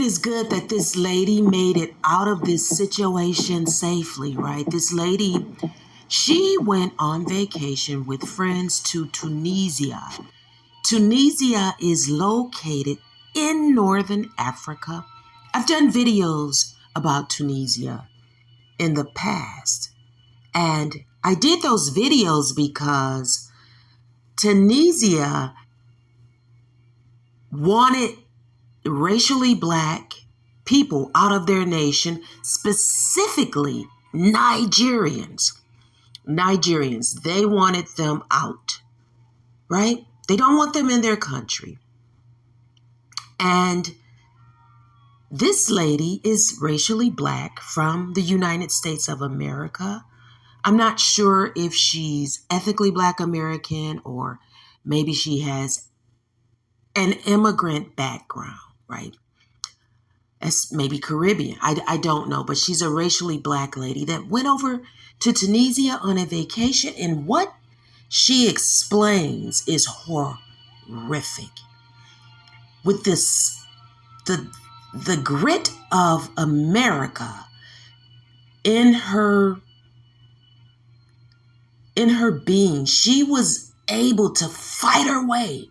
it is good that this lady made it out of this situation safely, right? This lady, she went on vacation with friends to Tunisia. Tunisia is located in northern Africa. I've done videos about Tunisia in the past, and I did those videos because Tunisia wanted racially black people out of their nation, specifically Nigerians. Nigerians, they wanted them out, right? They don't want them in their country. And this lady is racially black from the United States of America. I'm not sure if she's ethnically black American or maybe she has an immigrant background, right? That's maybe Caribbean. I don't know, but she's a racially black lady that went over to Tunisia on a vacation, and what she explains is horrific. With this, the grit of America in her being, she was able to fight her way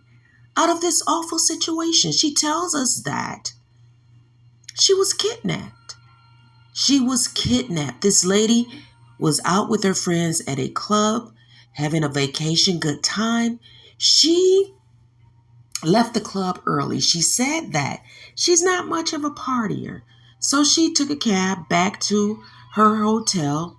out of this awful situation. She tells us that she was kidnapped. She was kidnapped. This lady was out with her friends at a club, having a vacation, good time. She left the club early. She said that she's not much of a partier. So she took a cab back to her hotel.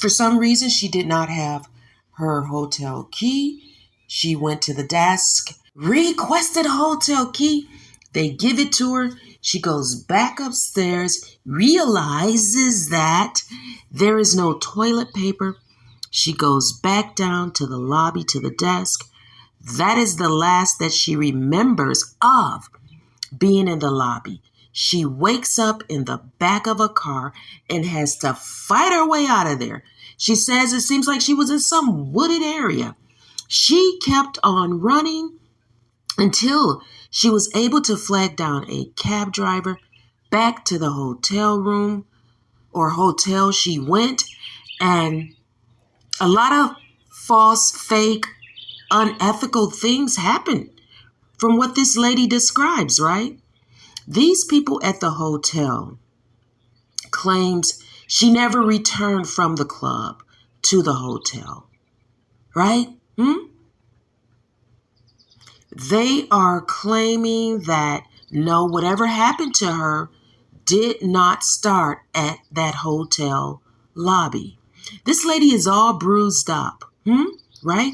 For some reason, she did not have her hotel key. She went to the desk, requested a hotel key. They give it to her. She goes back upstairs, realizes that there is no toilet paper. She goes back down to the lobby, to the desk. That is the last that she remembers of being in the lobby. She wakes up in the back of a car and has to fight her way out of there. She says it seems like she was in some wooded area. She kept on running until she was able to flag down a cab driver. Back to the hotel room or hotel she went, and a lot of false, fake, unethical things happened from what this lady describes, right? These people at the hotel claims she never returned from the club to the hotel, right? They are claiming that no, whatever happened to her did not start at that hotel lobby. This lady is all bruised up, right?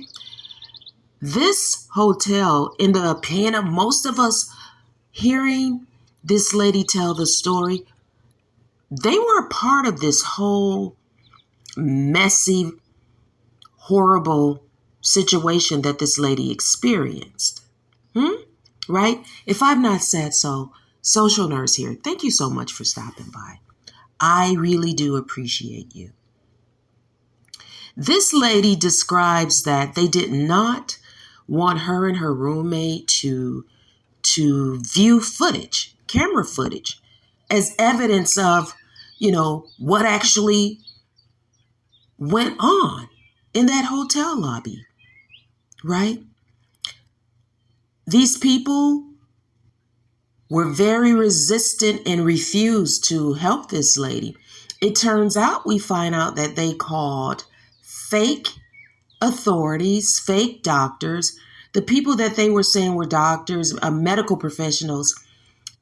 This hotel, in the opinion of most of us hearing this lady tell the story, they were a part of this whole messy, horrible situation that this lady experienced. Right? If I've not said so, Social Nurse here, thank you so much for stopping by. I really do appreciate you. This lady describes that they did not want her and her roommate to view footage, camera footage, as evidence of, what actually went on in that hotel lobby, right? These people were very resistant and refused to help this lady. It turns out we find out that they called fake authorities, fake doctors. The people that they were saying were doctors, medical professionals,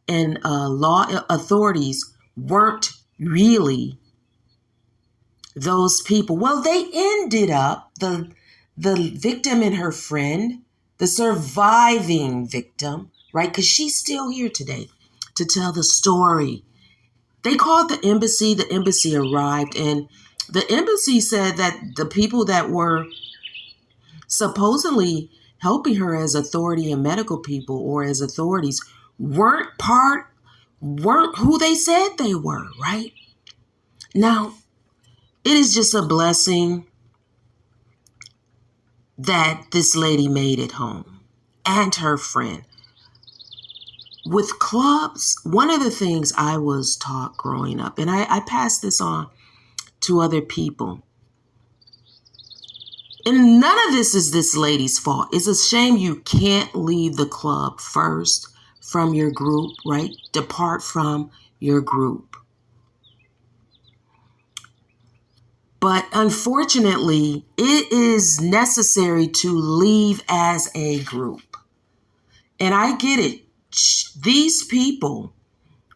and law authorities weren't really those people. Well, they ended up, the victim and her friend, the surviving victim, right? Because she's still here today to tell the story. They called the embassy. The embassy arrived, and the embassy said that the people that were supposedly helping her as authority and medical people or as authorities weren't who they said they were, right? Now, it is just a blessing that this lady made it home and her friend. with clubs, one of the things I was taught growing up, and I passed this on to other people, and none of this is this lady's fault. It's a shame you can't leave the club first from your group, right? Depart from your group. But unfortunately, it is necessary to leave as a group. And I get it. These people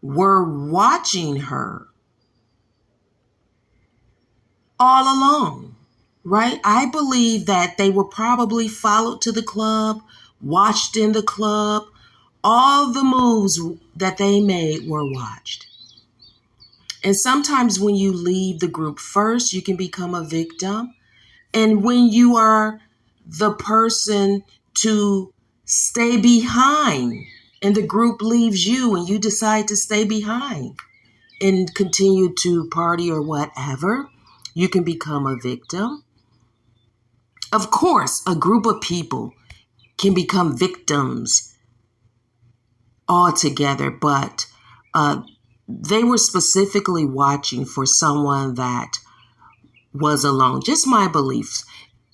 were watching her all along, right? I believe that they were probably followed to the club, watched in the club. All the moves that they made were watched. And sometimes when you leave the group first, you can become a victim. And when you are the person to stay behind and the group leaves you and you decide to stay behind and continue to party or whatever, you can become a victim. Of course, a group of people can become victims altogether, but they were specifically watching for someone that was alone. Just my beliefs.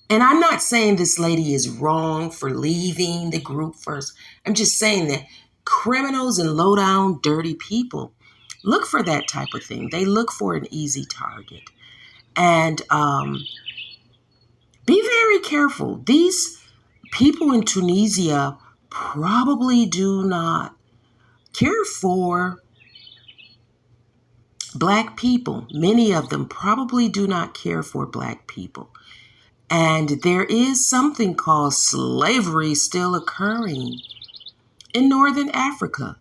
And I'm not saying this lady is wrong for leaving the group first. I'm just saying that criminals and low down, dirty people look for that type of thing. They look for an easy target. And be very careful. These people in Tunisia probably do not care for Black people. Many of them probably do not care for Black people. And there is something called slavery still occurring in Northern Africa,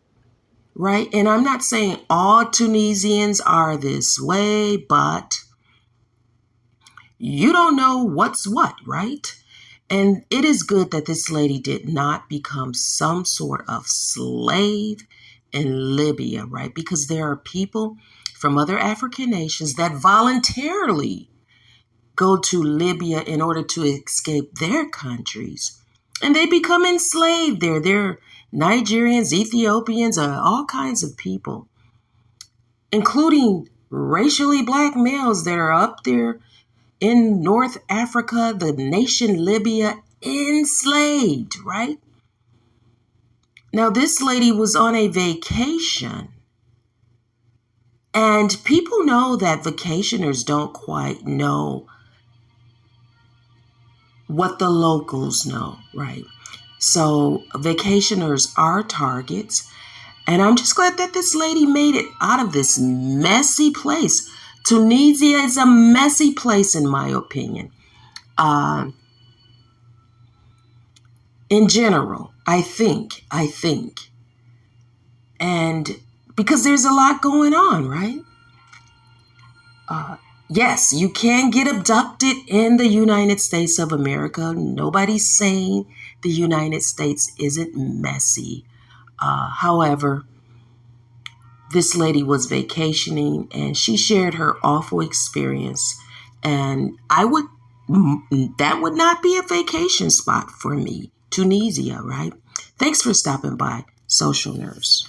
right? And I'm not saying all Tunisians are this way, but you don't know what's what, right? And it is good that this lady did not become some sort of slave in Libya, right? Because there are people from other African nations that voluntarily go to Libya in order to escape their countries. And they become enslaved there. They're Nigerians, Ethiopians, all kinds of people, including racially Black males that are up there in North Africa, the nation Libya, enslaved, right? Now, this lady was on a vacation. And people know that vacationers don't quite know what the locals know, right? So vacationers are targets. And I'm just glad that this lady made it out of this messy place. Tunisia is a messy place, in my opinion. In general, I think. And because there's a lot going on, right? Yes, you can get abducted in the United States of America. Nobody's saying the United States isn't messy. However, this lady was vacationing and she shared her awful experience. And that would not be a vacation spot for me. Tunisia, right? Thanks for stopping by, Social Nurse.